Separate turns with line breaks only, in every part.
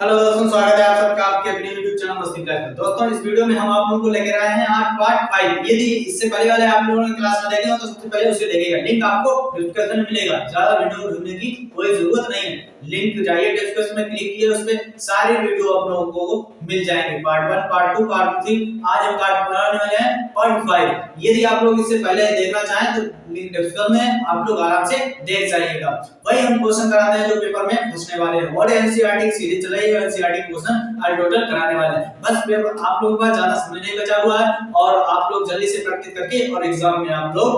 Hello दोस्तों, स्वागत है आप सबका आपके अपने YouTube चैनल मस्ती क्लास में। दोस्तों इस वीडियो में हम आप लोगों को लेकर आए हैं आज पार्ट 5। यदि इससे पहले वाले आप लोगों ने क्लास में देखे हो तो सबसे पहले उसे देखिएगा। लिंक आपको डिस्क्रिप्शन में मिलेगा। ज्यादा वीडियो ढूंढने की कोई जरूरत नहीं है। लिंक जाइए डिस्क्रिप्शन में, क्लिक कीजिए, उस पे सारे वीडियो आप लोगों को मिल जाएंगे। Part 1, part 2, part 3। आज हम पार्ट बनाने वाले हैं पार्ट 5। यदि आप लोग इससे पहले देखना चाहें तो लिंक डिस्क्रिप्शन में आप लोग आराम से देख जाइएगा। वही हम क्वेश्चन कराते हैं जो पेपर में पूछने वाले हैं और एनसीईआरटी की सीरीज चल रही है। एनसीईआरटी क्वेश्चन आज टोटल कराने वाले हैं। बस पेपर आप लोगों के पास ज्यादा समय नहीं बचा हुआ है और आप लोग जल्दी से प्रैक्टिस करके और एग्जाम में आप लोग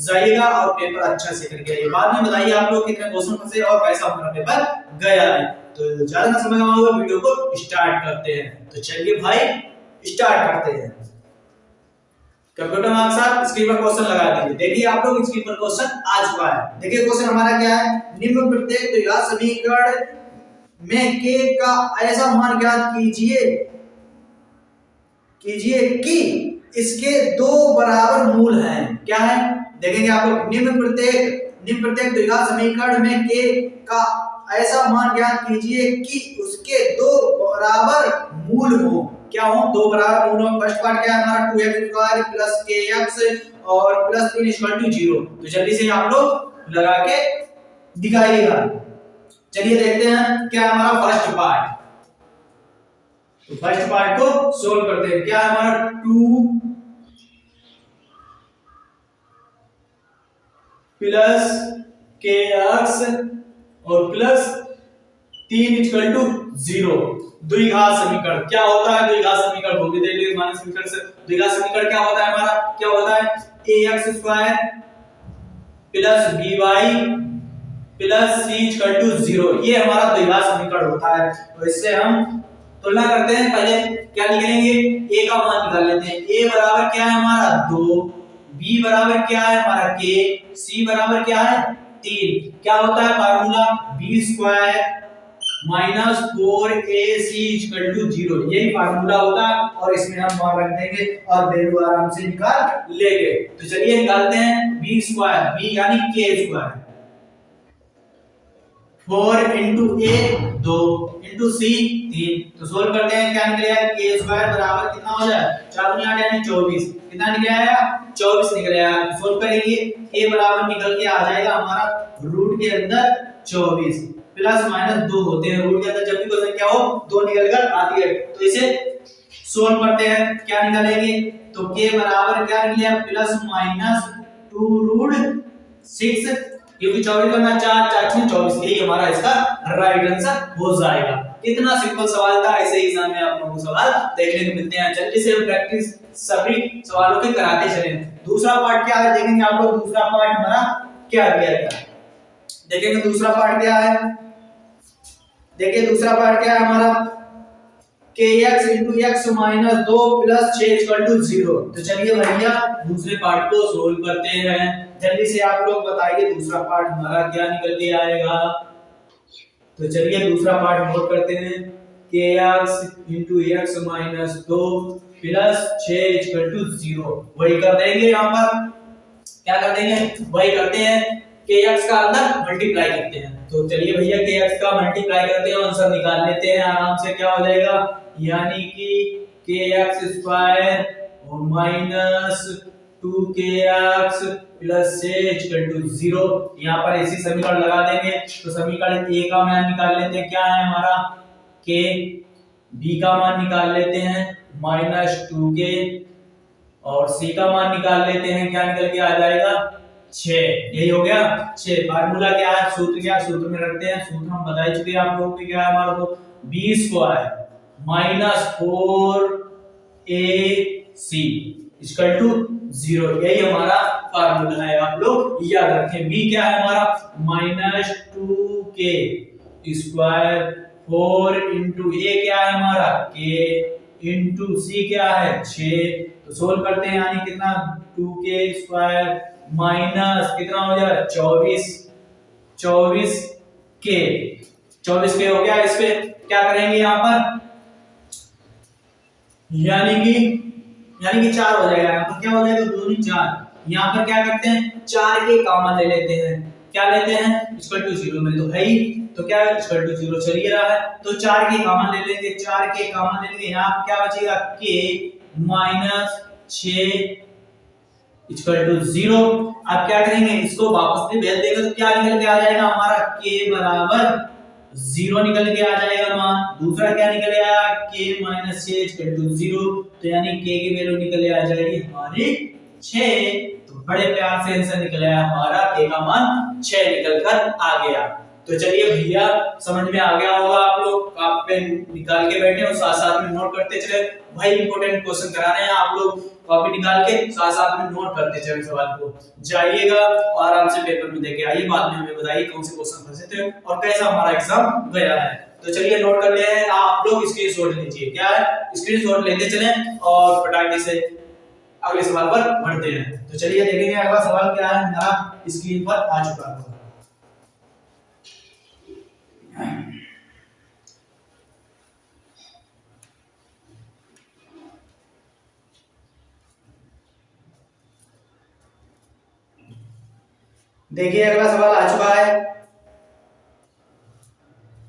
जाइएगा और पेपर अच्छा से करके आइए। बाद में बताइए आप लोग कितने क्वेश्चन फंसे और कैसा हमारा पेपर गया है। तो ज्यादा ना समय गवाए हुए वीडियो को स्टार्ट करते हैं। तो चलिए भाई स्टार्ट करते हैं। कंप्यूटर में आपके साथ स्क्रीन पर क्वेश्चन लगा दीजिए। देखिए आप लोग स्क्रीन पर क्वेश्चन आ चुका है। देखिए क्वेश्चन हमारा क्या है। निम्न प्रत्येक द्विघात समीकरण में k का ऐसा मान ज्ञात कीजिए कि इसके दो बराबर मूल हैं। क्या है देखेंगे आप लोग। निम्न प्रत्येक द्विघात समीकरण में k का ऐसा मान ज्ञात कीजिए कि उसके दो बराबर मूल हो। क्या हो? दो बराबर मूल हो। फर्स्ट पार्ट क्या है हमारा 2x² + kx और +3 = 0। तो जल्दी से आप लोग लगा के दिखाइएगा। चलिए देखते हैं क्या हमारा फर्स्ट पार्ट। तो फर्स्ट पार्ट को सोल्व करते हैं। क्या है हमारा 2 + kx और +3 = 0। द्विघात समीकरण क्या होता है? द्विघात समीकरण वो भी देख लीजिए। मानक समीकरण से द्विघात समीकरण क्या होता है हमारा? क्या होता है ax² + by + c = 0। ये हमारा द्विघात समीकरण होता है। तो इससे हम तुलना करते हैं। पहले क्या निकालेंगे? a का मान निकाल लेते हैं। a बराबर क्या है हमारा 2, b बराबर क्या है हमारा k, c बराबर क्या है 3। क्या होता है फार्मूला? b² - 4ac = 0। यही फार्मूला होता है और इसमें हम मान रख देंगे और वैल्यू आराम से निकाल लेंगे। तो चलिए निकालते हैं। b² b यानी k², 4 × a 2 × c 3। तो सोल्व करते हैं। क्या निकलेगा? k² बराबर कितना हो जाए 4 × 8 यानी 24। कितना निकल आया? 24 निकल आया। सोल्व करेंगे a बराबर निकल के आ जाएगा हमारा रूट के अंदर 24 ± 2 होते हैं। रूट के अंदर जब भी कोई संख्या हो 2 निकल कर आती है। तो इसे सोल्व करते हैं। क्या निकालेंगे? तो k बराबर क्या निकलेगा ±2√6 क्योंकि 24 का 4 4 24। यही हमारा इसका राइट आंसर हो जाएगा। इतना सिंपल सवाल था। ऐसे ही एग्जाम में आप लोगों को सवाल देखने को मिलते हैं। जल्दी से हम प्रैक्टिस सभी सवालों के कराते चलें। दूसरा पार्ट क्या है देखेंगे आप लोग। दूसरा पार्ट हमारा क्या दिया गया है देखेंगे। दूसरा पार्ट क्या है? देखिए दूसरा पार्ट क्या है हमारा kx × x - 2 + 6 = 0। तो चलिए भैया दूसरे पार्ट को सोल्व करते हैं। जल्दी से आप लोग बताइए दूसरा पार्ट हमारा क्या निकल के आएगा। तो चलिए दूसरा पार्ट नोट करते हैं। kx × x - 2 + 6 = 0। वही कर देंगे। यहाँ पर क्या कर देंगे? वही करते हैं। kx का अंदर मल्टीप्लाई करते हैं। तो चलिए भैया kx का मल्टीप्लाई करते हैं, आंसर निकाल लेते हैं आराम से। क्या हो जाएगा? यानी कि kx² और -2kx + 6 = 0। यहाँ पर इसी समीकरण लगा देंगे। तो समीकरण a का मान निकाल लेते हैं। क्या है हमारा k, b का मान निकाल लेते हैं -2k और c का मान निकाल लेते हैं। क्या निकल के आ जाएगा 6। यही हो गया 6। फार्मूला क्या है? सूत्र क्या? सूत्र में रखते हैं। सूत्र हम बता चुके हैं आप लोगों को। क्या है हमारा? तो b² - 4ac = 0। यही हमारा फार्मूला है। आप लोग याद रखें। b क्या है हमारा? -2k² 4 × a क्या है हमारा k × c क्या है 6। तो सोल्व करते हैं। यानी कितना 2k² माइनस कितना हो जाएगा 24k हो गया। इस पे क्या करेंगे यहाँ पर? यानी कि 4 हो जाएगा। यहाँ पर क्या हो जाएगा 2 × 4। यहाँ पर क्या करते हैं 4 के कॉमन ले लेते हैं। क्या लेते हैं, इक्वल टू 0 में तो है ही, तो क्या इक्वल टू 0 चल ही रहा है, तो 4 के कॉमन ले लेंगे, 4 के कॉमन ले लेंगे, यहाँ क्या बचेगा k माइनस 6 इक्वल टू 0। अब क्या करेंगे, इसको वापस से भेज देंगे तो क्या निकल के आ जाएगा हमारा k बराबर 0 निकल के आ जाएगा मान। दूसरा क्या निकल आया, k माइनस 6 इक्वल टू 0, तो यानी k की वैल्यू निकल आ जाएगी हमारी 6। तो बड़े प्यार से आंसर निकल आया हमारा k का मान 6 निकल कर आ गया। तो चलिए भैया समझ में आ गया होगा, आप लोग आप पेन निकाल के बैठे और साथ साथ में नोट करते चले। भाई इंपॉर्टेंट क्वेश्चन कराने हैं, आप लोग कॉपी निकाल के साथ साथ में नोट करते चले, सवाल को जाइएगा और आराम से पेपर में देके आइए, बाद में हमें बताइए कौन से क्वेश्चन फंसे थे और कैसा हमारा एग्जाम गया है। तो चलिए नोट कर ले हैं, आप लोग स्क्रीनशॉट लीजिए, क्या है स्क्रीनशॉट लेते चलें और फटाके से अगले सवाल पर बढ़ते हैं। तो चलिए देखेंगे अगला सवाल क्या है, हमारा स्क्रीन पर आ चुका है। देखिए अगला सवाल आ चुका है,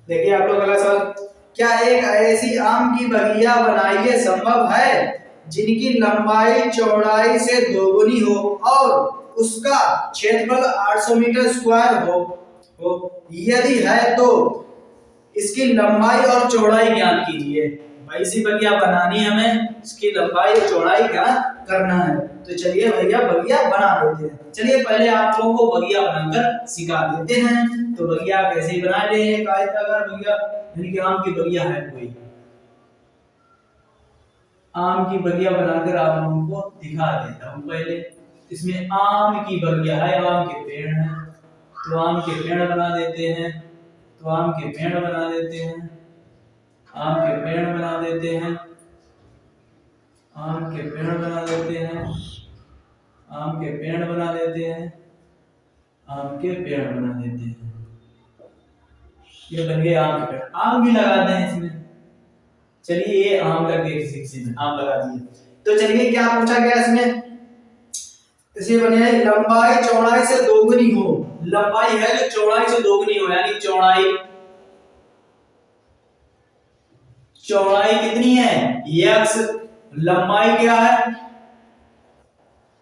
देखिए आप लोग अगला सवाल, क्या एक ऐसी आम की बगिया बनाइए संभव है जिनकी लंबाई चौड़ाई से दोगुनी हो और उसका क्षेत्रफल 800 मीटर स्क्वायर हो, यदि है तो इसकी लंबाई और चौड़ाई ज्ञात कीजिए। भाई सी बगिया बनानी है हमें, इसकी लंबाई और चौड़ाई ज्ञात करना है। तो चलिए भैया बगिया बना देते हैं। चलिए पहले आप लोगों को बगिया बनाकर सिखा देते हैं। तो बगिया कैसे बना ले, आयताकार बगिया यानी कि आम की बगिया है कोई, आम की बगिया बनाकर आप लोगों को दिखा देता हूँ। पहले इसमें आम की बगिया है, आम के पेड़ हैं, तो आम के पेड़ बना देते हैं, तो आम के पेड़ बना देते हैं, आम के पेड़ बना देते हैं, आम के पेड़ बना देते हैं, आम के पेड़ बना देते हैं, आम के पेड़ बना देते हैं। ये बन गए आम के पेड़, आम भी लगाते हैं इसमें। चलिए ये आम लग गए, किसी में आम लगा दिए। तो चलिए क्या पूछा गया इसमें, इसे बने लंबाई चौड़ाई से दोगुनी हो, लंबाई है जो चौड़ाई से दोगुनी हो, यानी चौड़ाई कितनी है x, लंबाई क्या है,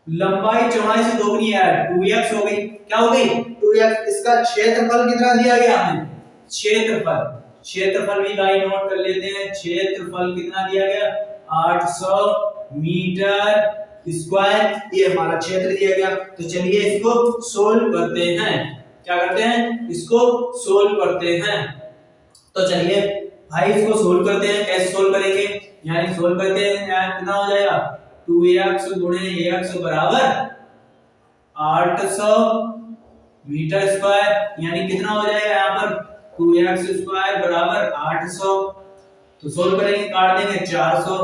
लंबाई चौड़ाई से दोगुनी है 2x हो गई, क्या हो गई 2x। इसका क्षेत्रफल कितना दिया गया हमें, क्षेत्रफल भी गाइस नोट कर लेते हैं, क्षेत्रफल कितना दिया गया 800 मीटर स्क्वायर, ये हमारा क्षेत्र दिया गया। तो चलिए इसको सोल्व करते हैं, क्या करते हैं इसको सोल्व करते हैं। तो चलिए भाई इसको सोल्व करते हैं, कैसे सोल्व करेंगे, यानी सोल्व करते हैं, कितना हो जाएगा 2x गुणे x बराबर 800 मीटर स्क्वायर, यानी कितना हो जाएगा यहाँ पर 2x स्क्वायर बराबर 800। तो सोल्व करेंगे, काट देंगे 400,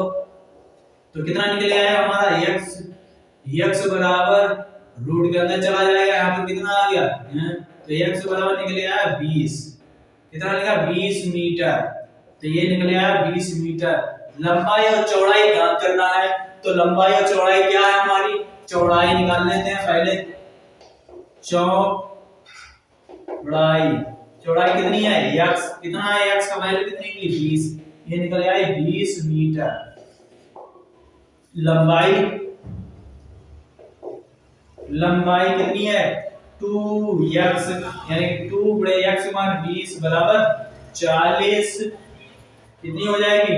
तो कितना निकल आएगा हमारा x बराबर रूट के अंदर चला जाएगा, यहाँ पर कितना आ गया तो x बराबर निकल आया 20, कितना निकला 20 मीटर, तो ये निकल आया 20 मीटर। लंबाई और चौड़ाई ज्ञात करना है, तो लंबाई और चौड़ाई क्या है हमारी, चौड़ाई निकाल लेते हैं पहले, चौड़ाई कितनी है x, कितना है x का वैल्यू कितनी निकली 20, ये निकल आया 20 मीटर। लंबाई कितनी है 2x, यानी 2 गुणे x मान 20 बराबर 40, कितनी हो जाएगी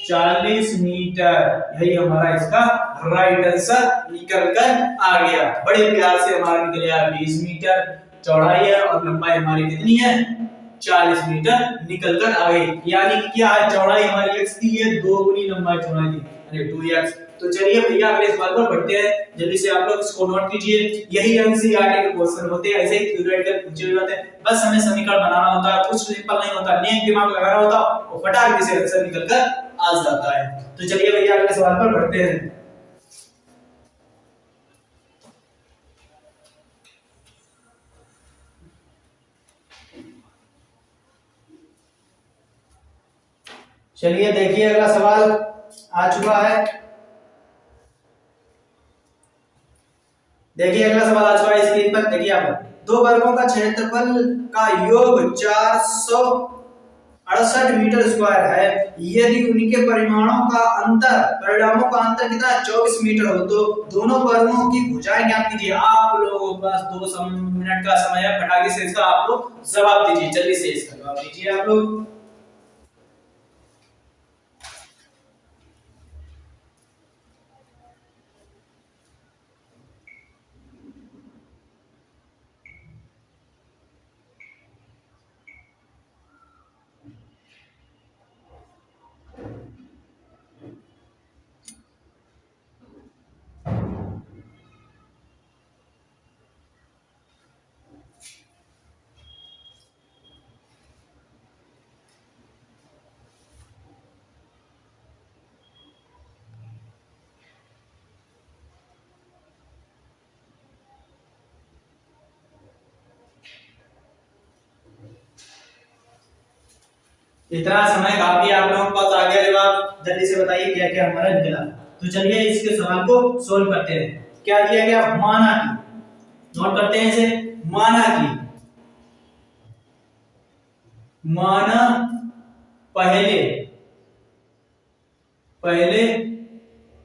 40 मीटर। यही हमारा इसका राइट आंसर निकल कर आ गया। बड़े प्यार से हमारा निकल आया 20 मीटर चौड़ाई है और लंबाई हमारी कितनी है 40 मीटर निकल कर आ गई। यानी कि क्या है, चौड़ाई हमारी x थी, ये 2 गुनी लंबाई चौड़ाई थी यानी 2x। तो चलिए भैया अगले सवाल पर बढ़ते हैं, जल्दी से आप लोग इसको नोट कीजिए। यही एनसीईआरटी के क्वेश्चन होते हैं, ऐसे ही थ्योरेटिकल पूछे हुए होते हैं, बस हमें समीकरण बनाना होता है, कुछ सिंपल नहीं होता, नेक दिमाग लगाना होता और फटाक से आंसर निकल कर आ जाता है। तो चलिए भैया अगले सवाल पर बढ़ते हैं। चलिए देखिए अगला सवाल आ चुका है, देखिए अगला सवाल आ चुका है स्क्रीन पर, देखिए आप दो वर्गों का क्षेत्रफल का योग 468 मीटर स्क्वायर है। यदि उनके परिणामों का अंतर कितना 24 मीटर हो तो दोनों वर्गों की भुजाएं ज्ञात कीजिए। आप लोगों के पास 2 मिनट का समय है, फटाके से इसका आप लोग जवाब दीजिए, जल्दी से इसका जवाब दीजिए आप लोग। इतना समय काफी आप लोगों के पास आ गया, जवाब जल्दी से बताइए क्या क्या हमारा निकला। तो चलिए इसके सवाल को सोल्व करते हैं। क्या दिया गया, माना कि, नोट करते हैं इसे, माना कि माना पहले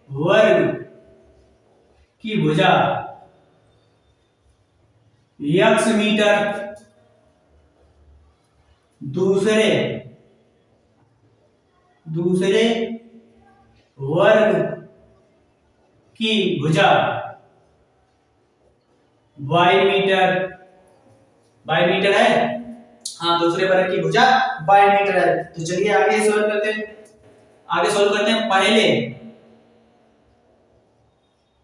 वर्ग की भुजा x मीटर, दूसरे वर्ग की भुजा y मीटर है। हाँ, दूसरे वर्ग की भुजा y मीटर है। तो चलिए आगे सोल्व करते हैं।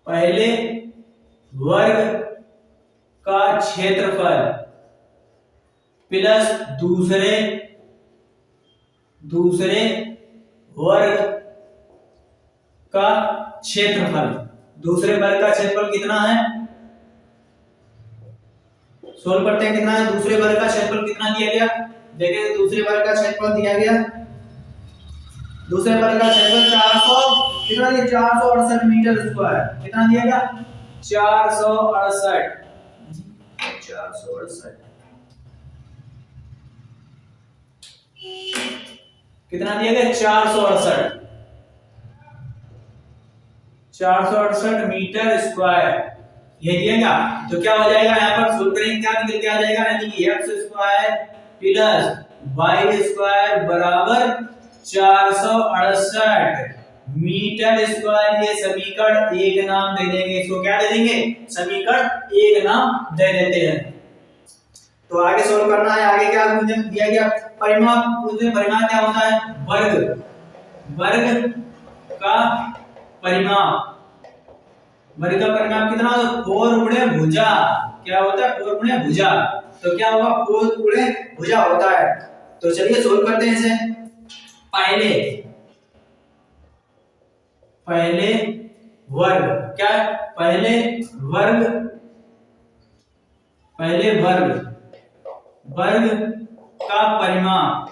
पहले वर्ग का क्षेत्रफल प्लस दूसरे वर्ग का क्षेत्रफल। दूसरे वर्ग का क्षेत्रफल कितना है, सोल्व करते हैं। कितना है दूसरे वर्ग का क्षेत्रफल, कितना दिया गया, देखिए दूसरे वर्ग का क्षेत्रफल दिया गया। दूसरे वर्ग का क्षेत्रफल 468 मीटर स्क्वायर। कितना दिया गया, 468 कितना दिया गया, 468 मीटर स्क्वायर ये दिएगा। तो क्या हो जाएगा, यहाँ पर सोल्व करेंगे, क्या निकल के आ जाएगा, यानी कि x square plus y square बराबर 468 मीटर स्क्वायर। ये समीकरण 1 नाम दे देंगे, इसको क्या दे देंगे, समीकरण 1 नाम दे देते हैं। तो आगे सोल्व करना है। आगे क्या दिया गया, परिमाप। परिमाप क्या होता है, वर्ग का परिमाप। वर्ग का परिमाप कितना होता है, 4 गुणे भुजा। क्या होता है, 4 गुणे भुजा। तो क्या होगा, 4 गुणे भुजा होता है। तो चलिए सोल्व करते हैं इसे। पहले वर्ग, क्या, पहले वर्ग का परिमाप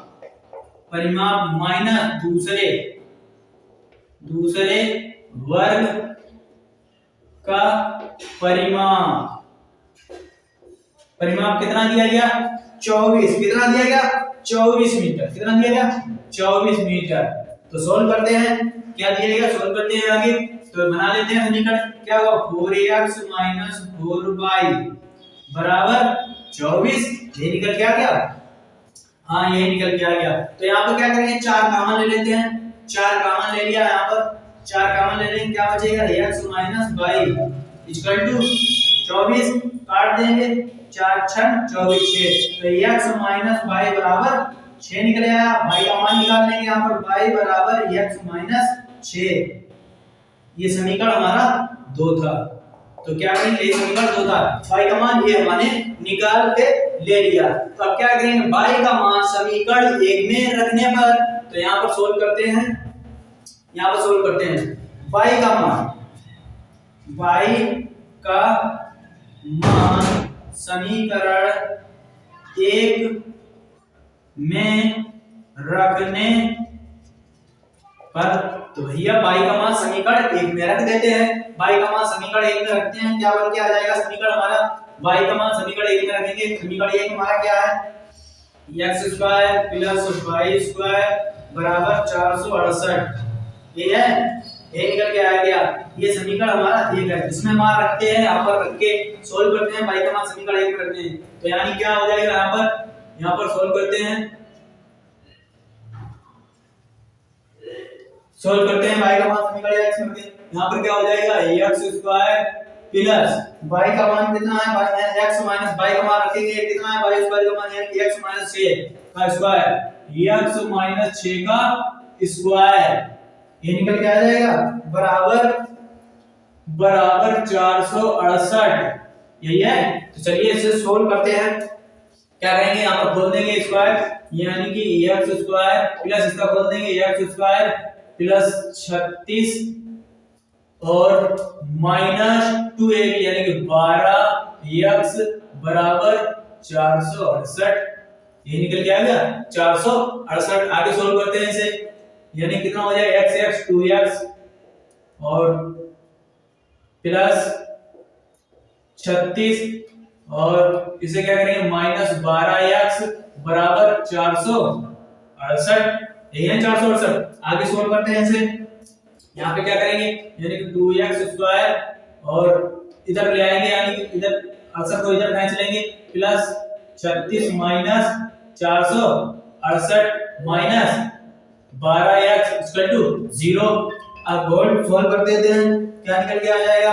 माइनस दूसरे वर्ग का परिमाप कितना दिया गया, 24। कितना दिया गया, 24 मीटर। कितना दिया गया, 24 मीटर। तो सोल्व करते हैं, क्या दिया गया, सोल्व करते हैं आगे। तो बना लेते हैं समीकरण। क्या होगा, 4x - 4y बराबर 24। ये निकल के आ गया, हाँ ये निकल के आ गया। तो यहाँ पर क्या करेंगे, 4 कॉमन ले लेते हैं। 4 कॉमन ले लिया, यहाँ पर 4 कॉमन ले लेंगे, क्या बचेगा, x - y इक्वल टू 24 काट देंगे, 4 × 24 6। तो x - y बराबर 6 निकल आया। y का मान निकाल लेंगे, यहाँ पर y बराबर x - 6। ये समीकरण हमारा 2 था। तो क्या करेंगे, ये समीकरण 2 था, y का मान ये हमने निकाल के ले लिया। तो अब क्या करेंगे, y का मान समीकरण 1 में रखने पर, तो यहाँ पर सोल्व करते हैं। y का मान समीकरण 1 में रखने पर, तो भैया y का मान समीकरण 1 में रख देते हैं। y का मान समीकरण 1 में रखते हैं, क्या बन के आ जाएगा समीकरण हमारा, y का मान समीकरण 1 में रखेंगे। समीकरण 1 हमारा क्या है, x square plus y square बराबर 468। ये है, ये निकल के आ गया। ये समीकरण हमारा एक है, इसमें मान रखते हैं, यहाँ पर रख के सोल्व करते हैं, y का मान समीकरण 1 में रखते हैं। तो यानी क्या हो जाएगा, यहाँ पर सोल्व करते हैं, सोल्व करते हैं, y का मान समीकरण x में रखते हैं। यहाँ पर क्या हो जाएगा, x स्क्वायर प्लस y का मान कितना है, x माइनस y का मान रखेंगे, कितना है y स्क्वायर का मान, यानी x माइनस 6 का स्क्वायर, x माइनस 6 का स्क्वायर, ये निकल के आ जाएगा बराबर 468। यही है। तो चलिए इसे सोल्व करते हैं। क्या करेंगे, यहाँ पर बोल देंगे स्क्वायर, यानी कि x स्क्वायर प्लस इसका बोल देंगे x स्क्वायर प्लस 36 और माइनस 2ab यानी कि 12x बराबर 468। ये निकल के आएगा 468। आगे सोल्व करते हैं इसे, यानी कितना हो जाएगा x 2x और प्लस 36 और इसे क्या करेंगे माइनस 12x बराबर 468। यही है 468। आगे सोल्व करते हैं इसे, यहाँ पे क्या करेंगे, यानी कि 2x स्क्वायर और इधर ले आएंगे, यानी कि इधर आंसर को इधर खींच लेंगे, प्लस 36 माइनस 468 माइनस 12x 0। अब गोल्ड सोल्व कर देते हैं, क्या निकल के आ जाएगा,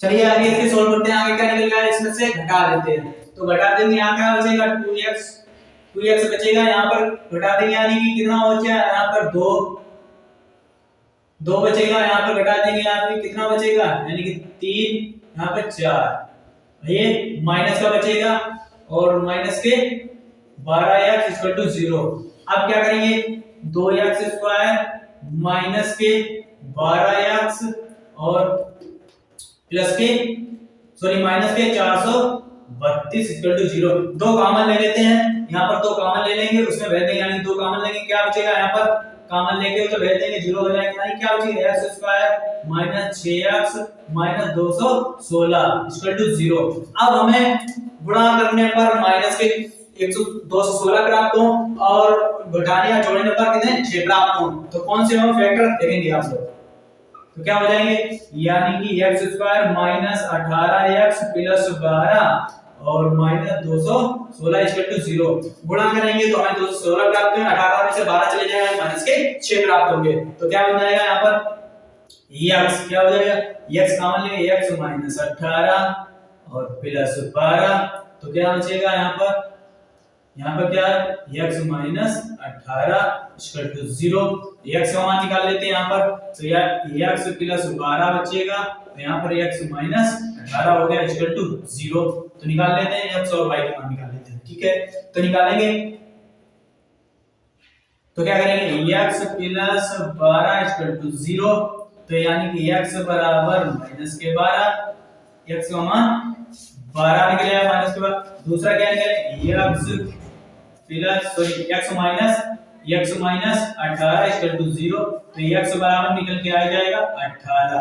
चलिए आगे इसके सोल्व करते हैं। आगे क्या निकल गया, इसमें से घटा देते हैं, तो घटा देंगे, यहाँ क्या बचेगा 2x बचेगा, यहाँ पर घटा देंगे, यानी कि कितना बचेगा, यहाँ पर 2 बचेगा, यहाँ पर घटा देंगे, यहाँ पे कितना बचेगा, यानी कि 3, यहाँ पर 4, ये माइनस का बचेगा और माइनस के 12x 0। अब क्या करेंगे, 2x स्क्वायर माइनस के 12x और प्लस के माइनस के 432 0। 2 कॉमन ले लेते हैं, यहाँ पर 2 कॉमन ले लेंगे, उसमें भेज देंगे, यानी 2 कॉमन लेंगे, क्या बचेगा, यहाँ पर कॉमन लेके तो भेज देंगे, 0 हो जाएगा, यानी क्या बचेगा x square minus 6x minus 216 0। अब हमें गुणा करने पर माइनस के 216 प्राप्त हो और घटाने या जोड़ने पर कितने 6 प्राप्त हो, तो कौन से हम फैक्टर देखेंगे आप लोग, तो क्या हो जाएंगे, यानी कि x square minus 18x plus 12 और माइनस 216 0। गुणा करेंगे तो हमें 216 प्राप्त होंगे, 18 में से 12 चले जाएगा, माइनस के 6 प्राप्त होंगे, तो क्या बन जाएगा, यहाँ पर x क्या हो जाएगा, x कॉमन लेंगे, x माइनस 18 और प्लस 12, तो क्या बचेगा, यहाँ पर क्या है x माइनस 18 0। x का मान निकाल लेते हैं यहाँ पर, तो यार x प्लस 12 बचेगा, तो यहाँ पर x माइनस 18 हो गया 0। तो निकाल लेते हैं x और y का मान निकाल लेते हैं, ठीक है। तो निकालेंगे तो क्या करेंगे, x प्लस 12 0, तो यानी कि x बराबर माइनस के 12, x का मान 12 निकलेगा माइनस के 12। दूसरा क्या निकलेगा, x माइनस 18 0, तो x बराबर निकल के आ जाएगा 18।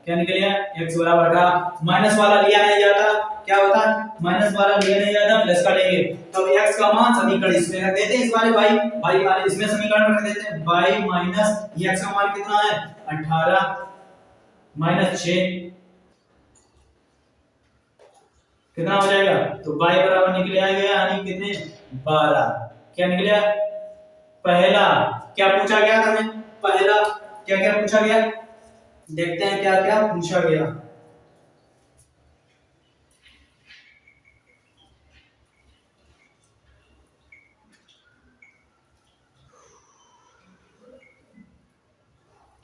क्या निकलेगा, x बराबर 18, माइनस वाला लिया नहीं जाता, क्या होता है माइनस वाला लिया नहीं जाता, प्लस का लेंगे, तब x का मान समीकरण इसमें रख देते हैं, इस वाले y वाले इसमें समीकरण रख देते हैं, y माइनस x का मान कितना है 18 माइनस 6 कितना हो जाएगा, तो y बराबर निकले आएगा, यानी कितने 12। क्या निकला, पहला क्या पूछा गया था, हमें पहला क्या क्या पूछा गया, देखते हैं क्या क्या पूछा गया।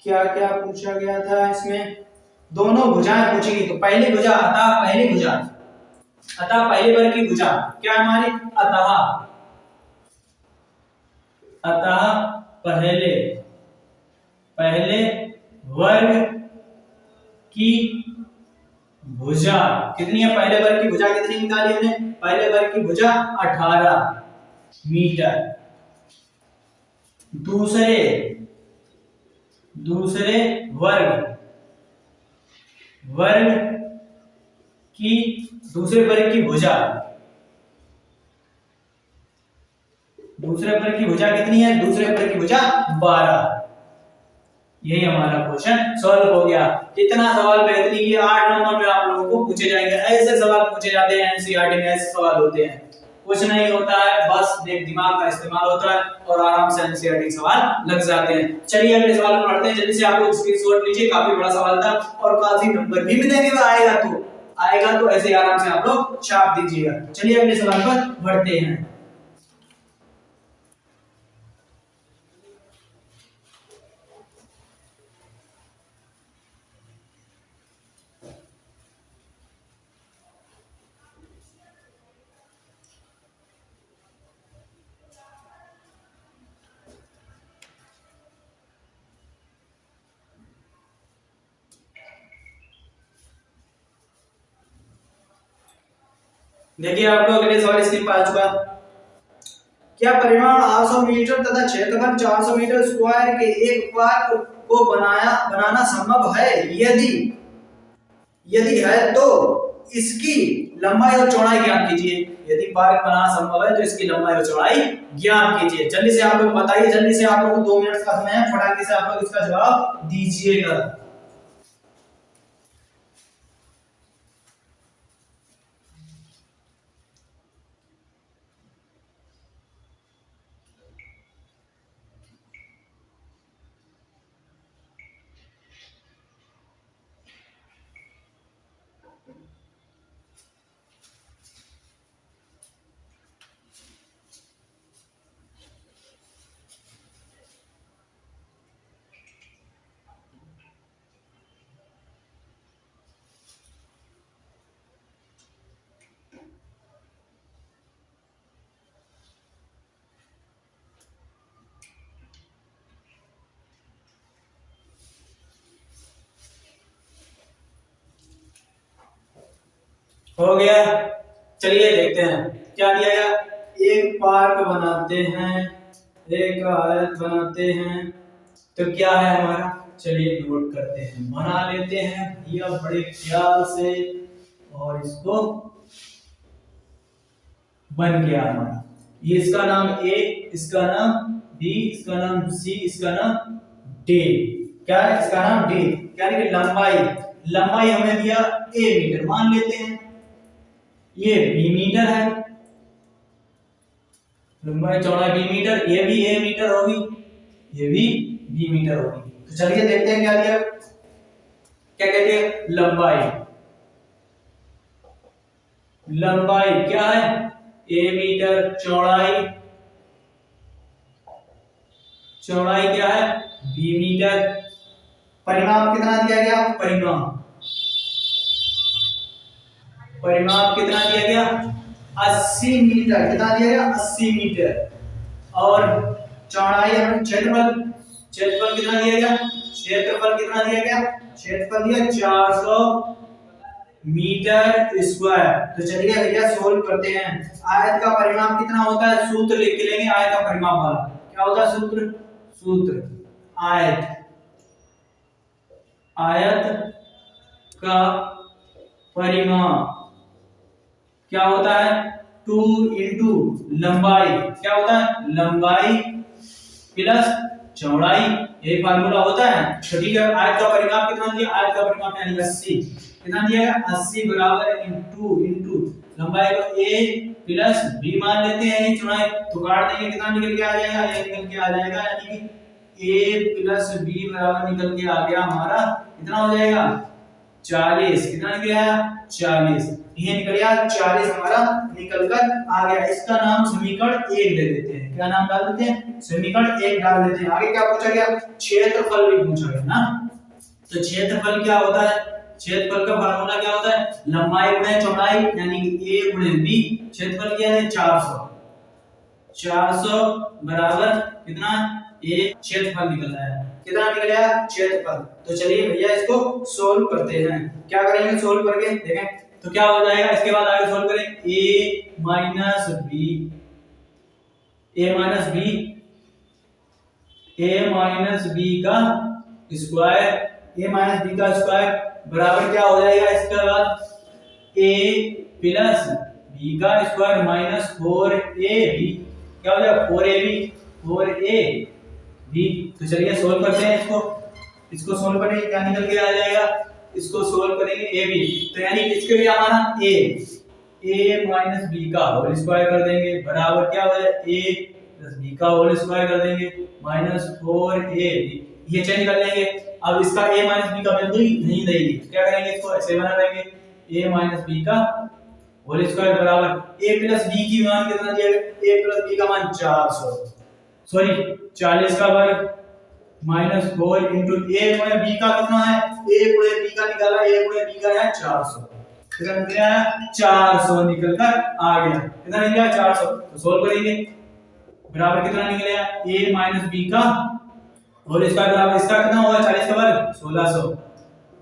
क्या क्या पूछा गया था, इसमें दोनों भुजाएं पूछी गई। तो पहली भुजा अतः पहले वर्ग की भुजा क्या है हमारी, अतः पहले वर्ग की भुजा कितनी है, पहले वर्ग की भुजा कितनी निकाली हमने, पहले वर्ग की भुजा 18 मीटर। दूसरे दूसरे वर्ग की भुजा, दूसरे वर्ग की भुजा कितनी है, दूसरे वर्ग की भुजा 12। यही हमारा क्वेश्चन सॉल्व हो गया। कितना सवाल बेहतरीन की 8 नंबर में आप लोगों को पूछे जाएंगे। ऐसे सवाल पूछे जाते हैं एनसीईआरटी में, ऐसे सवाल होते हैं, कुछ नहीं होता है, बस दिमाग का इस्तेमाल होता है और आराम से एनसीईआरटी सवाल लग जाते हैं। चलिए अगले सवाल में पढ़ते हैं, जल्दी से आप लोग स्क्रीनशॉट लीजिए, काफी बड़ा सवाल था और काफी नंबर भी मिलेंगे, आएगा तो ऐसे आराम से आप लोग छाप दीजिएगा। चलिए अगले सवाल पर बढ़ते हैं। देखिए आप लोग अगले सवाल स्क्रीन पर आ चुका। क्या परिमाण 800 मीटर तथा क्षेत्रफल 400 मीटर स्क्वायर के एक पार्क को बनाना संभव है? यदि है तो इसकी लंबाई और चौड़ाई ज्ञात कीजिए। यदि पार्क बनाना संभव है तो इसकी लंबाई और चौड़ाई ज्ञात कीजिए। जल्दी से आप लोग बताइए, जल्दी से आप लोग को 2 मिनट का समय है, फटाके से आप लोग इसका जवाब दीजिएगा। हो गया, चलिए देखते हैं क्या दिया गया। एक पार्क बनाते हैं, एक आयत बनाते हैं, तो क्या है हमारा, चलिए नोट करते हैं, बना लेते हैं भैया बड़े ख्याल से, और इसको बन गया हमारा। ये इसका नाम ए, इसका नाम बी, इसका नाम सी, इसका नाम डी। क्या है इसका नाम डी, यानी कि लंबाई हमें दिया ए मीटर, मान लेते हैं ये बी मीटर है, लंबाई चौड़ाई बी मीटर, ये भी ए मीटर होगी, ये भी बी मीटर होगी। तो चलिए देखते हैं क्या दिया, क्या कहते हैं, लंबाई क्या है, ए मीटर, चौड़ाई क्या है, बी मीटर। परिमाप कितना दिया गया, परिमाप कितना दिया गया, 80 मीटर, कितना दिया गया, 80 मीटर। और चौड़ाई हमें क्षेत्रफल कितना दिया गया, क्षेत्रफल दिया 400 मीटर स्क्वायर। तो चलिए भैया सोल्व करते हैं। आयत का परिमाप कितना होता है, सूत्र लिख के लेंगे आयत का परिमाप वाला। क्या होता है सूत्र आयत का परिमाप क्या होता है, 2 इंटू लंबाई, क्या होता है, लंबाई प्लस चौड़ाई, यही फार्मूला होता है। तो ठीक है, आयत का परिमाप कितना दिया, आयत का परिमाप यानी 80, कितना दिया गया, 80 बराबर इंटू लंबाई को a प्लस b मान लेते हैं, चौड़ाई तो काट देंगे, कितना निकल के आ जाएगा, ये निकल के आ जाएगा, यानी कि a प्लस b बराबर निकल के आ गया हमारा, कितना हो जाएगा, 40। कितना निकल आया, 40, ये निकल गया 40 हमारा निकल कर आ गया। इसका नाम समीकरण 1 दे देते हैं। क्या नाम डाल देते हैं, समीकरण 1 डाल देते हैं। आगे क्या पूछा गया, क्षेत्रफल भी पूछा गया ना। तो क्षेत्रफल क्या होता है, क्षेत्रफल का फार्मूला क्या होता है, लंबाई गुणे चौड़ाई, यानी कि a गुणे b। क्षेत्रफल क्या है, 400 बराबर कितना, ये क्षेत्रफल निकल रहा है। कितना निकल आया? क्षेत्रफल। तो चलिए भैया इसको सोल्व करते हैं। क्या करेंगे सोल्व करके देखें तो क्या हो जाएगा। इसके बाद आगे सोल्व करें a माइनस बी का स्क्वायर बराबर क्या हो जाएगा। इसके बाद a प्लस बी का स्क्वायर माइनस 4ab क्या हो जाएगा 4ab। तो चलिए सोल्व करते हैं इसको सोल्व करेंगे क्या निकल के आ जाएगा। इसको सोल्व करेंगे ab तो यानी इसके लिए हमारा a माइनस बी का होल स्क्वायर कर देंगे बराबर क्या हो जाएगा a प्लस बी का होल स्क्वायर कर देंगे माइनस 4ab। ये चेंज कर लेंगे। अब इसका a माइनस बी का वैल्यू नहीं देगी क्या करेंगे इसको ऐसे बना देंगे a माइनस बी का होल स्क्वायर बराबर a प्लस b की मान कितना दिया है a प्लस b का मान 40 का वर्ग माइनस 4 इंटू a गुणे b का कितना है a गुणे b का निकाला a गुणे b का है 400। कितना निकल आया 400 निकल कर आ गया। कितना निकला 400। तो सोल्व करेंगे बराबर कितना निकल आया a माइनस b का होल स्क्वायर बराबर इसका कितना होगा 40 का वर्ग 1600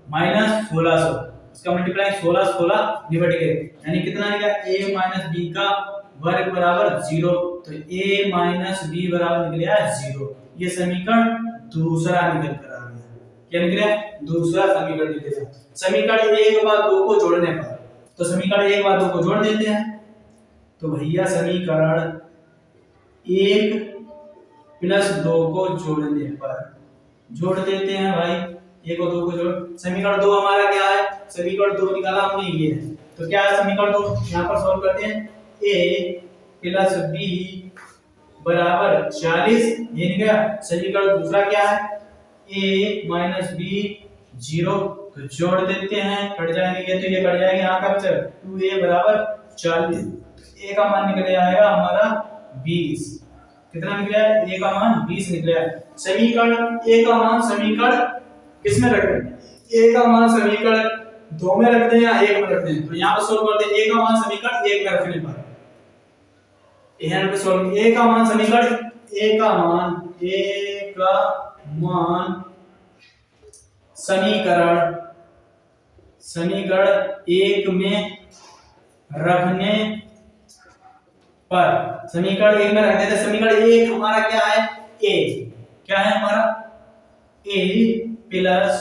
माइनस 1600 इसका मल्टीप्लाई 16 निबट गए यानी कितना निकला a माइनस b का वर्ग बराबर 0। तो a माइनस b बराबर निकल आया 0। ये समीकरण दूसरा निकल कर आ गया। क्या निकला दूसरा समीकरण निकल गया। समीकरण 1 व 2 को जोड़ने पर तो समीकरण 1 व 2 को जोड़ देते हैं। तो भैया समीकरण 1 प्लस 2 को जोड़ने पर जोड़ देते हैं भाई 1 और 2 को जोड़। समीकरण 2 हमारा क्या है समीकरण 2 निकाला हमने ये है। तो क्या है समीकरण 2 यहां पर सॉल्व करते हैं a प्लस b बराबर 40 ये निकला। समीकरण दूसरा क्या है a माइनस b 0 तो जोड़ देते हैं कट जाएंगे ये तो ये कट जाएंगे यहां का बचा 2a बराबर 40। a का मान निकल आएगा हमारा 20। कितना निकला है a का मान 20 निकला है। समीकरण a का मान समीकरण किसमें रख दें a का मान समीकरण 2 में रख दें या 1 में रख दें। तो यहां पर सोल्व कर दें a का मान समीकरण 1 में रखने पर यहां पे सोल्व a का मान समीकरण a का मान समीकरण 1 में रखने पर समीकरण 1 में रख देते। समीकरण 1 हमारा क्या है a क्या है हमारा a प्लस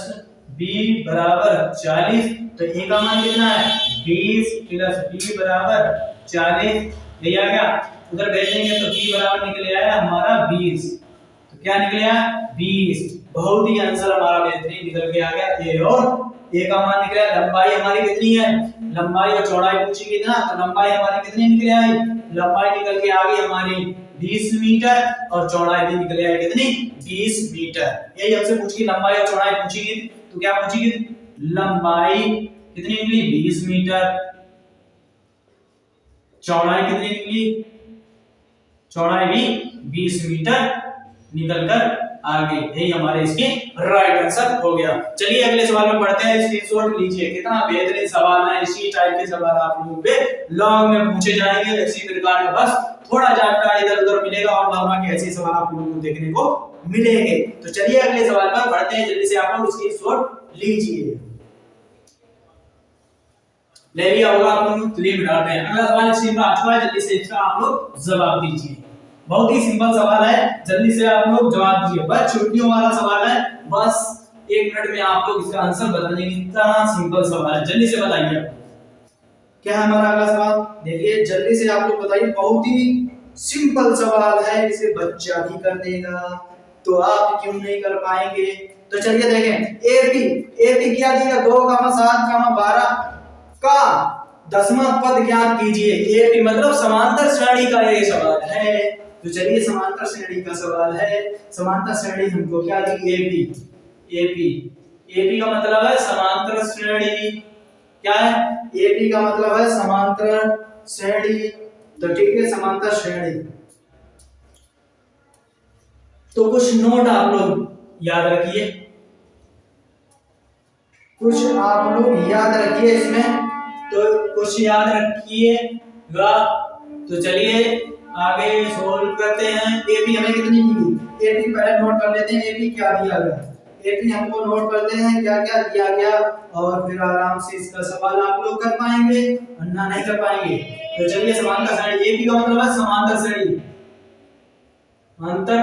b बराबर 40। तो a का मान कितना है 20 प्लस b बराबर 40 लिया गया उधर भेज देंगे तो b बराबर निकल आया हमारा 20। तो क्या निकल आया 20। बहुत ही आंसर हमारा बेहतरीन निकल के आ गया a और a का मान निकला। लंबाई हमारी कितनी है लंबाई और चौड़ाई पूछी गई ना तो लंबाई हमारी कितनी निकल आई लंबाई निकल के आ गई हमारी 20 मीटर और चौड़ाई भी निकल आई कितनी 20 मीटर। यही हमसे पूछी लंबाई और चौड़ाई पूछी गई तो क्या पूछी गई लंबाई कितनी निकली 20 मीटर चौड़ाई कितनी निकली चौड़ाई भी 20 मीटर निकलकर आ गई। यही हमारे इसके राइट आंसर हो गया। चलिए अगले सवाल में पढ़ते हैं। स्क्रीनशॉट लीजिए कितना बेहतरीन सवाल है। इसी टाइप के सवाल आप लोगों पे लॉग में पूछे जाएंगे इसी प्रकार का बस थोड़ा जानकारी इधर उधर मिलेगा और नॉर्मल के ऐसे सवाल आप लोगों को देखने को मिलेंगे। तो चलिए अगले सवाल पर बढ़ते हैं। जल्दी से आप लोग स्क्रीनशॉट लीजिए ले लिया होगा आप लोगों ने मिटाते हैं। अगला सवाल स्क्रीन पर आ चुका है जल्दी से इसका आप लोग जवाब दीजिए। बहुत ही सिंपल सवाल है जल्दी से आप लोग जवाब दीजिए। बस छुट्टियों वाला सवाल है बस 1 मिनट में आप लोग इसका आंसर बता देंगे। इतना सिंपल सवाल है जल्दी से बताइए क्या है हमारा अगला सवाल। देखिए जल्दी से आप लोग बताइए बहुत ही सिंपल सवाल है इसे बच्चा भी कर देगा तो आप क्यों नहीं कर पाएंगे। तो चलिए देखें एपी क्या दिया 2,7,12 का 10वां पद ज्ञात कीजिए। एपी मतलब समांतर श्रेणी का ये सवाल है। तो चलिए समांतर श्रेणी का सवाल है। समांतर श्रेणी हमको क्या दी एपी का मतलब है समांतर श्रेणी। क्या है एपी का मतलब है समांतर श्रेणी। तो ठीक है समांतर श्रेणी। तो कुछ नोट आप लोग याद रखिए इसमें तो कुछ याद रखिएगा। तो चलिए आगे सोल्व करते हैं। एपी हमें कितनी दी एपी पहले नोट कर लेते हैं, एपी क्या दिया गया, एपी हमको नोट करते हैं क्या क्या दिया गया, और फिर आराम से इसका सवाल आप लोग कर पाएंगे वरना नहीं कर पाएंगे। तो चलिए समांतर श्रेणी, एपी का मतलब है समांतर श्रेणी, अंतर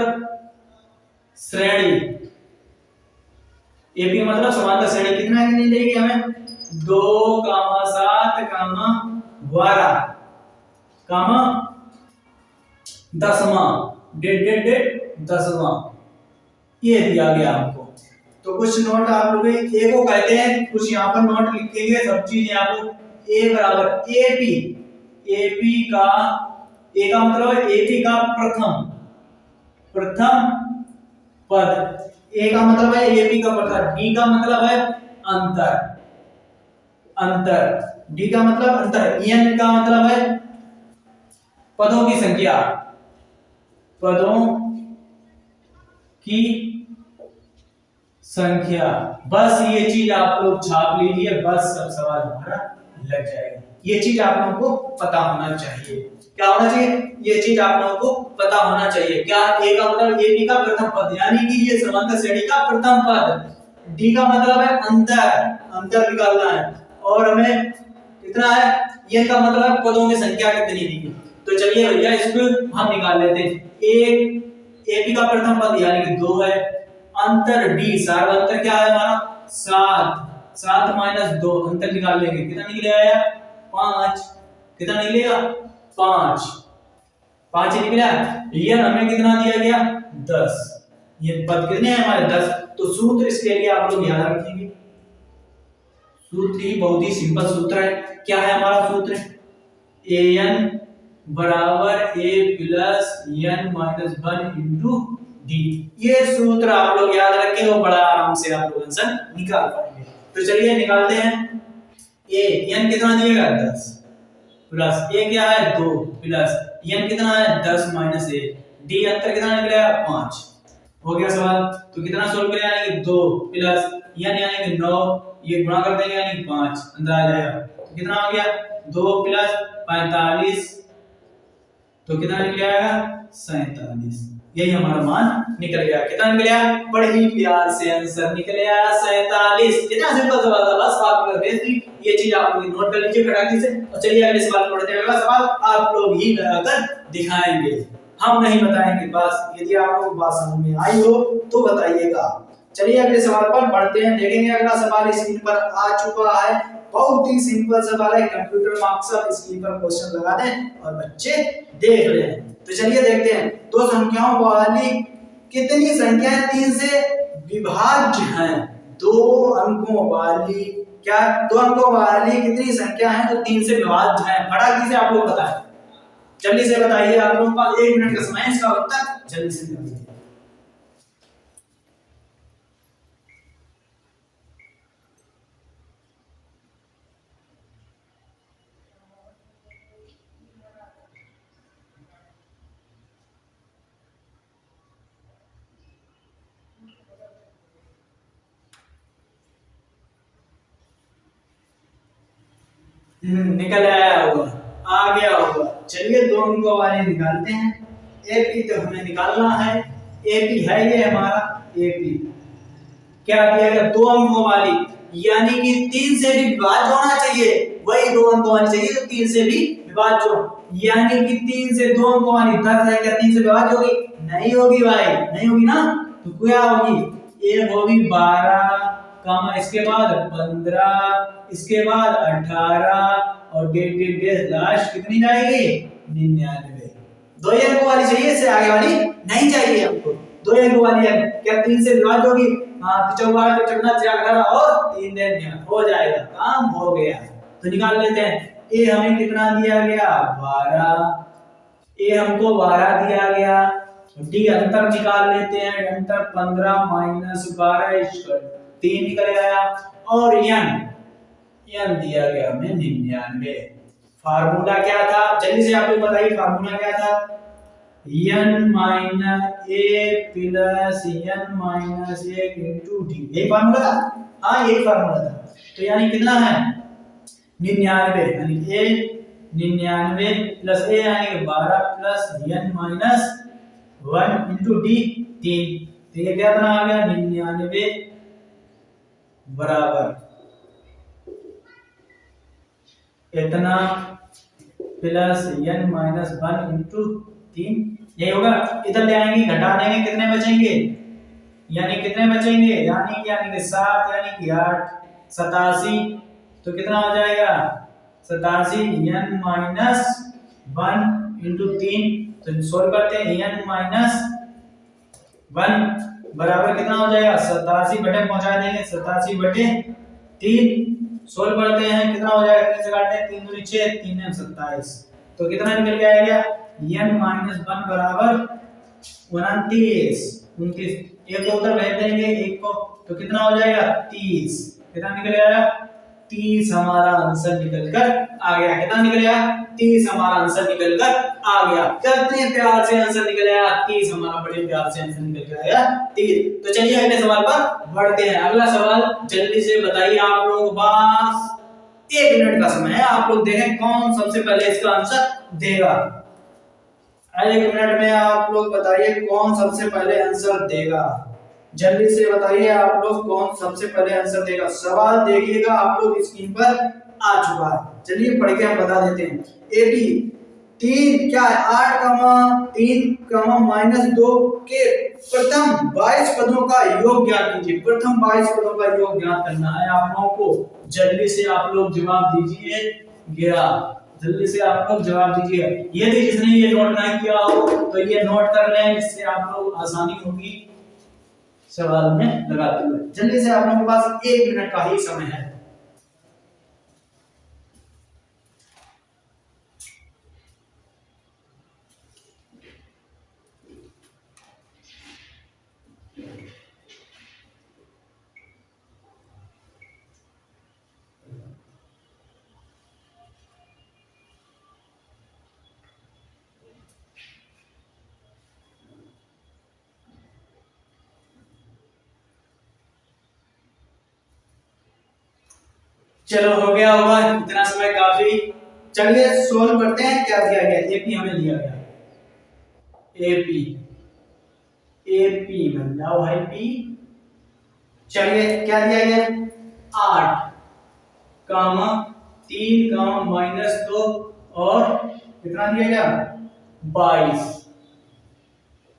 श्रेणी, एपी का मतलब समांतर श्रेणी कितना नहीं देगी हमें 2, 7, 12, 10वां, डेढ़ 10वां, ये दिया गया हमको। तो कुछ नोट आप लोग ए को कहते हैं, कुछ यहाँ पर नोट लिखेंगे, सब चीज आप लोग ए बराबर एपी, एपी का ए का मतलब है एपी का प्रथम पद, ए का मतलब है एपी का प्रथम, डी का मतलब है अंतर, डी का मतलब अंतर, एन का मतलब है पदों की संख्या, पदों की संख्या। बस ये चीज आप लोग छाप लीजिए, बस सब सवाल हमारा लग जाएगा। ये चीज आप लोगों को पता होना चाहिए, क्या होना चाहिए, ये चीज आप लोगों को पता होना चाहिए। क्या ए का मतलब एबी का प्रथम पद, यानी कि ये समांतर श्रेणी का प्रथम पद, डी का मतलब है अंतर निकालना है, और हमें कितना है, ये का मतलब है पदों की संख्या कितनी दी। तो चलिए भैया इसको हम निकाल लेते हैं। एपी का प्रथम पद यानी कि 2 है, अंतर डी, सार्वंतर क्या है हमारा 7 माइनस 2, अंतर निकाल लेंगे, कितना निकलेगा 5, कितना निकलेगा 5 निकला। ये हमें कितना दिया गया 10, ये पद कितने हैं हमारे 10। तो सूत्र इसके लिए आप लोग याद रखेंगे, सूत्र ही बहुत ही सिंपल सूत्र है। क्या है हमारा सूत्र, an बराबर a plus n minus 1 into D. ये सूत्र आप लोग याद रखें और बड़ा आराम से आप लोग आंसर निकाल पाएंगे। तो चलिए निकालते हैं। a n कितना दिएगा 10 प्लस a क्या है 2 प्लस n कितना है 10 माइनस a, d अंतर कितना निकलेगा 5। हो गया सवाल। तो कितना सोल्व करें, यानी कि 2 प्लस n यानी कि 9, ये गुणा कर देंगे यानी कि 5 अंदर आ जाएगा। तो कितना हो गया 2 प्लस 45, तो कितना निकल आएगा 47। यही हमारा मान निकल गया। कितना निकल गया, बड़े ही प्यार से आंसर निकल आया 47। कितना सिंपल सवाल था, बस बात कर दे दी। ये चीज आप लोग नोट कर लीजिए फटाके से। और चलिए अगले सवाल पढ़ते हैं। अगला सवाल आप लोग ही लगाकर दिखाएंगे, हम नहीं बताएंगे। बस यदि आप लोग बात समझ में आई हो तो बताइएगा। चलिए अगले सवाल पर बढ़ते हैं, देखेंगे। अगला सवाल स्क्रीन पर आ चुका है, बहुत ही सिंपल सवाल है। कंप्यूटर मार्क्सअप स्क्रीन पर क्वेश्चन लगा दें और बच्चे देख रहे हैं। तो चलिए देखते हैं, दो संख्याओं वाली कितनी संख्याएं 3 से विभाज्य हैं। दो अंकों वाली कितनी संख्या है जो 3 से विभाज्य है। फटाक से आप लोग बताएं, जल्दी से बताइए। आप लोगों के पास 1 मिनट का समय है, इसका उत्तर जल्दी से बताइए। निकल आया होगा, आ गया होगा। चलिए दो अंकों वाले निकालते हैं। एपी तो हमें निकालना है, एपी है ये हमारा एपी। क्या दिया गया, 2 अंकों वाली, यानी कि 3 से भी विभाज्य होना चाहिए। वही 2 अंकों वाली चाहिए जो 3 से भी विभाज्य हो, यानी कि 3 से 2 अंकों वाली 10 है, क्या 3 से विभाज्य होगी? नहीं होगी भाई, नहीं होगी ना। तो क्या होगी, एक होगी 12, इसके बाद 15, इसके बाद 18 और डेढ़ लास्ट कितनी जाएगी 99। 2 अंकों वाली चाहिए, इससे आगे वाली नहीं चाहिए हमको। 2 अंकों वाली है, क्या 3 से विभाज्य होगी? हाँ, तो 4 तो 18 और 3 दिन हो जाएगा, काम हो गया। तो निकाल लेते हैं। ए हमें कितना दिया गया 12, ए हमको 12 दिया गया। डी अंतर निकाल लेते हैं, अंतर 15 माइनस 12 3 निकल आया। और n दिया गया हमें 99। फार्मूला क्या था, जल्दी से आप लोग बताइए, फार्मूला क्या था? n minus a plus n minus 1 into D, यही फार्मूला था। हाँ यही फार्मूला था। तो यानी कितना है 99, यानी a 99 प्लस a यानी 12 plus n minus 1 into D 3। तो ये क्या बना आ गया 99 बराबर इतना प्लस n माइनस 1 इंटू 3। यही होगा। इधर ले आएंगे घटा देंगे कितने बचेंगे, यानी कितने बचेंगे, यानी कि 7 यानी कि 8 87। तो कितना हो जाएगा 87 n माइनस 1 इंटू 3। तो सोल्व करते हैं n माइनस 1 बराबर कितना हो जाएगा 87 बटे पहुंचा देंगे 87 बटे 3। सोल्व करते हैं कितना हो जाएगा 3 से काटते हैं 3 दूनी 6 3 में 27। तो कितना निकल के आएगा n माइनस 1 बराबर 29 एक को उधर भेज देंगे एक को, तो कितना हो जाएगा 30। कितना निकल आया 30 हमारा आंसर निकल कर आ गया। कितना निकल आया 30 हमारा आंसर निकल कर आ गया। कितने प्यार से आंसर निकल आया 30 हमारा, बड़े प्यार से आंसर निकल कर आया 30। तो चलिए अगले सवाल पर बढ़ते हैं। अगला सवाल जल्दी से बताइए, आप लोगों के पास 1 मिनट का समय है, आप लोग देखें कौन सबसे पहले इसका आंसर देगा। 1 मिनट में आप लोग बताइए कौन सबसे पहले आंसर देगा। जल्दी से बताइए आप लोग कौन सबसे पहले आंसर देगा। सवाल देखिएगा आप लोग स्क्रीन पर आ चुका है, चलिए पढ़ के हम बता देते हैं। एपी 3 क्या है 8,3, माइनस 2 के प्रथम 22 पदों का योग ज्ञात कीजिए। प्रथम 22 पदों का योग ज्ञात करना है आप लोगों को। जल्दी से आप लोग जवाब दीजिए गया, जल्दी से आप लोग जवाब दीजिए। यदि जिसने ये नोट नहीं किया हो तो ये नोट कर लें, इससे आप लोग आसानी होगी सवाल में लगाते हुए। जल्दी से आप लोगों के पास 1 मिनट का ही समय है। चलो हो गया होगा इतना समय काफी। चलिए सोल्व करते हैं। क्या दिया गया एपी हमें दिया गया, एपी एपी बन जाओ भाई पी। चलिए क्या दिया गया 8, 3, माइनस 2 और कितना दिया गया 22।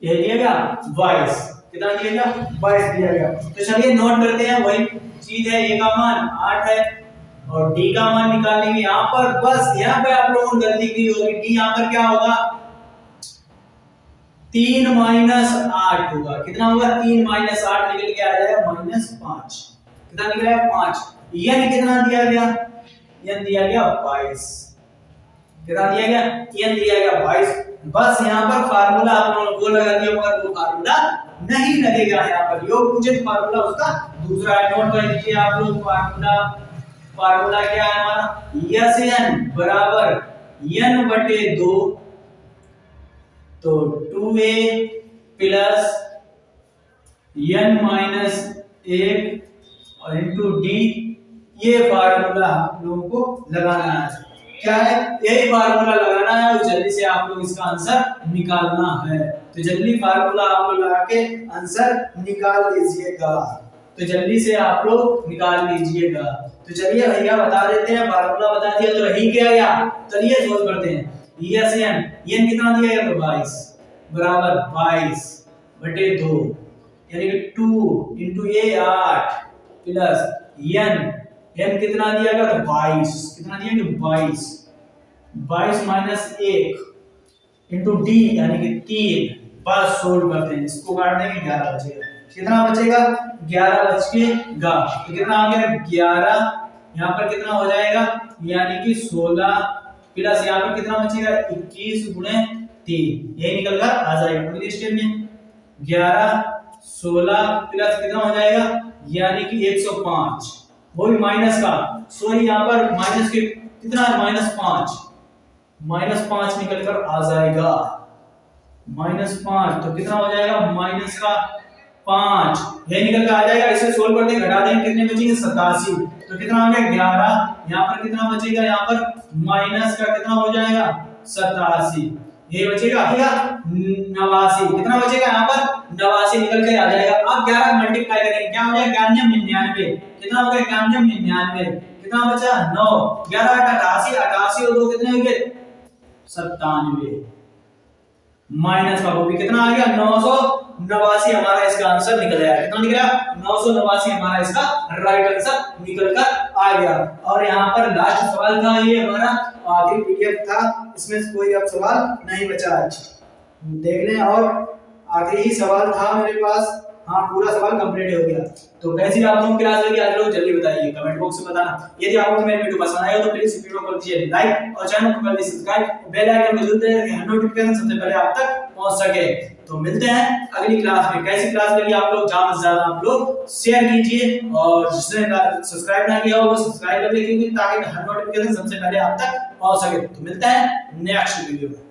ये दिया गया 22। कितना दिया गया 22 दिया गया। तो चलिए नोट करते हैं, वही चीज है, ए का मान 8 है और डी का मान निकालेंगे यहाँ पर। बस यहाँ पे आप लोगों ने गलती की होगी, डी यहाँ पर क्या होगा 3 माइनस 8 होगा। कितना होगा 3 माइनस 8 निकल के आ जाएगा -5। कितना निकल आया 5। n कितना दिया गया, n दिया गया 22। कितना दिया गया n दिया गया 22। बस यहाँ पर फार्मूला आप लोगों ने वो लगा दिया, मगर वो फार्मूला नहीं लगेगा यहाँ पर। योग पूछे फार्मूला उसका दूसरा है, नोट कर लीजिए आप लोग। फार्मूला क्या है हमारा SN बराबर n बटे 2, तो 2a प्लस n माइनस 1 और इंटू डी। ये फार्मूला आप लोगों को लगाना है। क्या है यही फार्मूला लगाना है और जल्दी से आप लोग इसका आंसर निकालना है। तो जल्दी फार्मूला आप लोग लगा के आंसर निकाल लीजिएगा। तो जल्दी से आप लोग निकाल लीजिएगा। तो चलिए भैया बता देते हैं, फार्मूला बता दिया तो रही क्या गया। चलिए सोल्व करते हैं। n कितना दिया गया तो 22 बराबर 22 बटे 2 यानी कि 2 इंटू ये 8 प्लस n कितना दिया गया तो 22। कितना दिया गया 22 माइनस 1 इंटू डी यानी कि 3। बस सोल्व करते हैं, इसको काट देंगे 11 बचेगा। कितना बचेगा 11 बचेगा। तो कितना आ गया 11, यहाँ पर कितना हो जाएगा यानी कि 16 प्लस यहाँ पर कितना बचेगा 21 गुणे 3, यही निकल कर आ जाएगा। अगले स्टेप में 11 16 प्लस कितना हो जाएगा यानी कि 105, वो भी माइनस का, सॉरी यहाँ पर माइनस के कितना -5 निकल कर आ जाएगा -5। तो कितना हो जाएगा माइनस का 5, ये निकल कर आ जाएगा। इसे सोल्व करते घटा देंगे कितने बचेंगे 87। तो कितना आ गया 11, यहाँ पर कितना बचेगा यहाँ पर माइनस का कितना हो जाएगा 87। ये बचेगा क्या 89, कितना बचेगा यहाँ पर 89 निकल के आ जाएगा। अब 11 मल्टीप्लाई करेंगे क्या हो जाएगा 91 99, कितना हो गया 91 99, कितना बचा 9, 11 88, 88 और 2 कितने हो गए 97, माइनस का वो भी कितना आ गया 989, हमारा इसका आंसर निकल आया। कितना निकला 989 हमारा इसका राइट आंसर निकल कर आ गया। और यहाँ पर लास्ट सवाल था, ये हमारा आखिरी पीडीएफ था, इसमें कोई अब सवाल नहीं बचा है, देख लें। और आखिरी ही सवाल था मेरे पास, हाँ पूरा सवाल कंप्लीट हो गया। तो कैसी आप लोगों की क्लास लगी आज लोग जल्दी बताइए, कमेंट बॉक्स में बताना। यदि आपको मेरी वीडियो पसंद आया तो प्लीज वीडियो को कर दीजिए लाइक और चैनल को कर दीजिए सब्सक्राइब, बेल आइकन को जरूर दबाइए, नोटिफिकेशन सबसे पहले आप तक पहुंच सके। तो मिलते हैं अगली क्लास में। कैसी क्लास लगी आप लोग ज्यादा से ज्यादा आप लोग शेयर कीजिए, और जिसने सब्सक्राइब ना किया हो वो सब्सक्राइब कर लीजिए, ताकि हर नोटिफिकेशन सबसे पहले आप तक पहुंच सके। तो मिलते हैं नेक्स्ट वीडियो में।